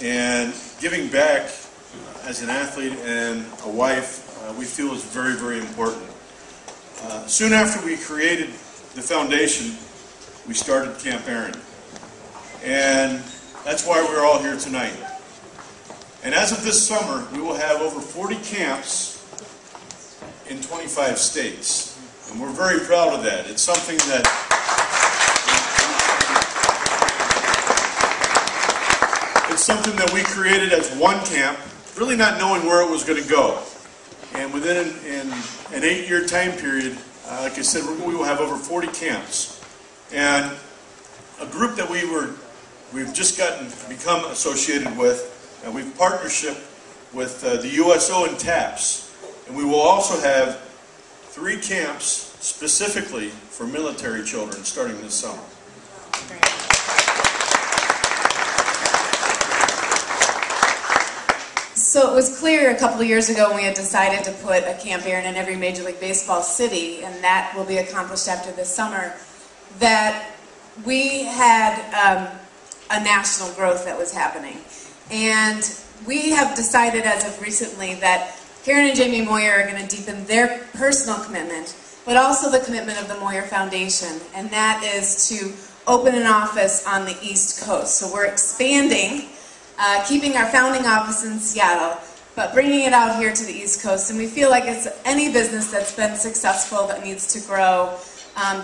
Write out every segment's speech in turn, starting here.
And giving back as an athlete and a wife, we feel is very, very important. Soon after we created the foundation, we started Camp Aaron. And that's why we're all here tonight. And as of this summer, we will have over 40 camps in 25 states. And we're very proud of that. It's something that we created as one camp, really not knowing where it was going to go. And within an 8-year time period, like I said, we will have over 40 camps. And a group that we've just become associated with, and we've partnership with the USO and TAPS. And we will also have 3 camps specifically for military children starting this summer. So it was clear a couple of years ago when we had decided to put a Camp Aaron in every Major League Baseball city, and that will be accomplished after this summer, that we had a national growth that was happening. And we have decided as of recently that Karen and Jamie Moyer are going to deepen their personal commitment, but also the commitment of the Moyer Foundation, and that is to open an office on the East Coast. So we're expanding, keeping our founding office in Seattle, but bringing it out here to the East Coast. And we feel like it's any business that's been successful, that needs to grow,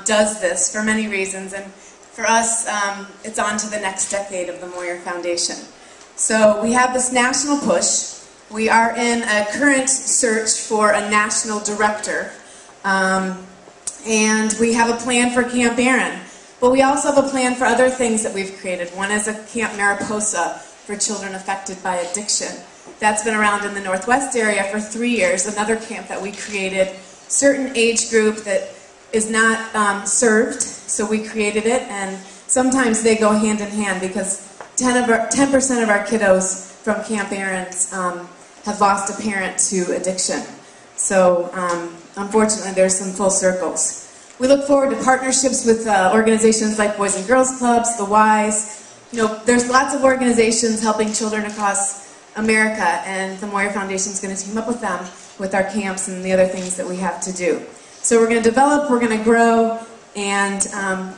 does this for many reasons. And for us, it's on to the next decade of the Moyer Foundation. So we have this national push. We are in a current search for a national director. And we have a plan for Camp Aaron. But we also have a plan for other things that we've created. One is a Camp Mariposa for children affected by addiction. That's been around in the Northwest area for 3 years. Another camp that we created, certain age group that is not served, so we created it, and sometimes they go hand in hand because 10% of our kiddos from Camp Aaron's have lost a parent to addiction. So unfortunately there's some full circles. We look forward to partnerships with organizations like Boys and Girls Clubs, the Wise. You know, there's lots of organizations helping children across America, and the Moyer Foundation is going to team up with them with our camps and the other things that we have to do. So we're going to develop, we're going to grow, and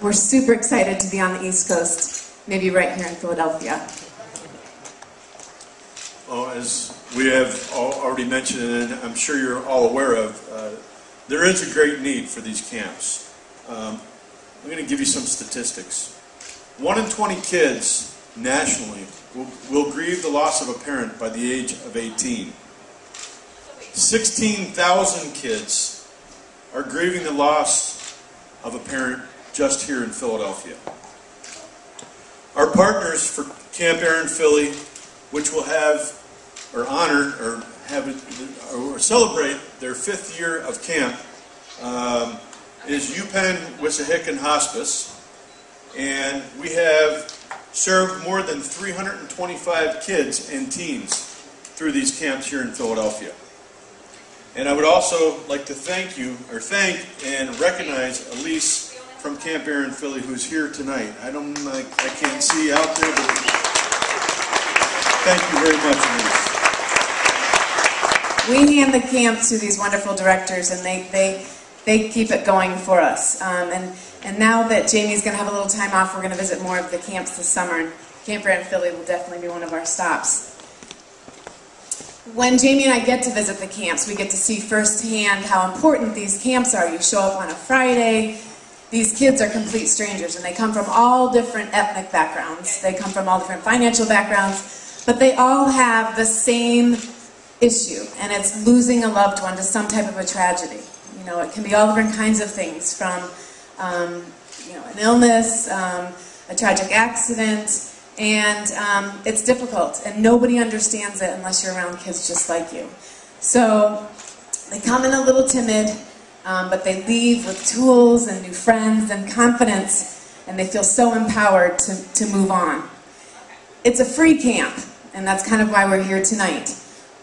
we're super excited to be on the East Coast, maybe right here in Philadelphia. Well, as we have already mentioned, and I'm sure you're all aware of, there is a great need for these camps. I'm going to give you some statistics. 1 in 20 kids nationally will grieve the loss of a parent by the age of 18. 16,000 kids are grieving the loss of a parent just here in Philadelphia. Our partners for Camp Aaron Philly, which will have, or honor, or have, or celebrate their 5th year of camp, is UPenn Wissahickon Hospice, and we have served more than 325 kids and teens through these camps here in Philadelphia. And I would also like to thank and recognize Elise from Camp Aaron Philly, who's here tonight. I can't see you out there, but thank you very much, Elise. We hand the camp to these wonderful directors, and they keep it going for us. And now that Jamie's going to have a little time off, we're going to visit more of the camps this summer, and Camp Aaron Philly will definitely be one of our stops. When Jamie and I get to visit the camps, we get to see firsthand how important these camps are. You show up on a Friday, these kids are complete strangers, and they come from all different ethnic backgrounds. They come from all different financial backgrounds, but they all have the same issue, and it's losing a loved one to some type of a tragedy. You know, it can be all different kinds of things, from you know, an illness, a tragic accident, and it's difficult, and nobody understands it unless you're around kids just like you. So they come in a little timid, but they leave with tools and new friends and confidence, and they feel so empowered to move on. It's a free camp, and that's kind of why we're here tonight.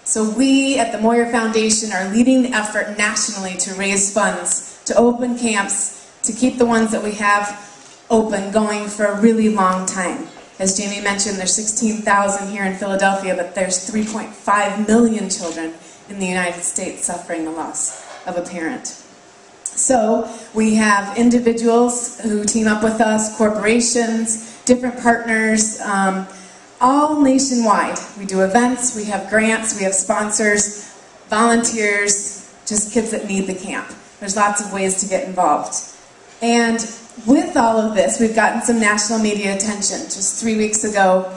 So we at the Moyer Foundation are leading the effort nationally to raise funds to open camps, to keep the ones that we have open going for a really long time. As Jamie mentioned, there's 16,000 here in Philadelphia, but there's 3.5 million children in the United States suffering the loss of a parent. So we have individuals who team up with us, corporations, different partners, all nationwide. We do events, we have grants, we have sponsors, volunteers, just kids that need the camp. There's lots of ways to get involved. And with all of this, we've gotten some national media attention. Just 3 weeks ago,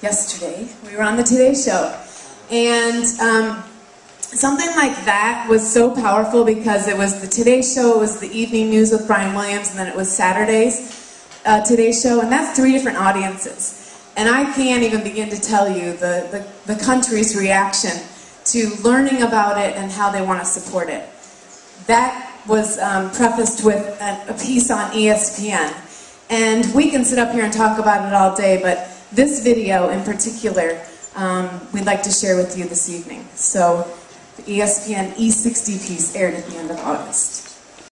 yesterday, we were on the Today Show. And something like that was so powerful because it was the Today Show, it was the evening news with Brian Williams, and then it was Saturday's Today Show, and that's 3 different audiences. And I can't even begin to tell you the country's reaction to learning about it and how they want to support it. That was prefaced with a piece on ESPN. And we can sit up here and talk about it all day, but this video in particular, we'd like to share with you this evening. So the ESPN E60 piece aired at the end of August.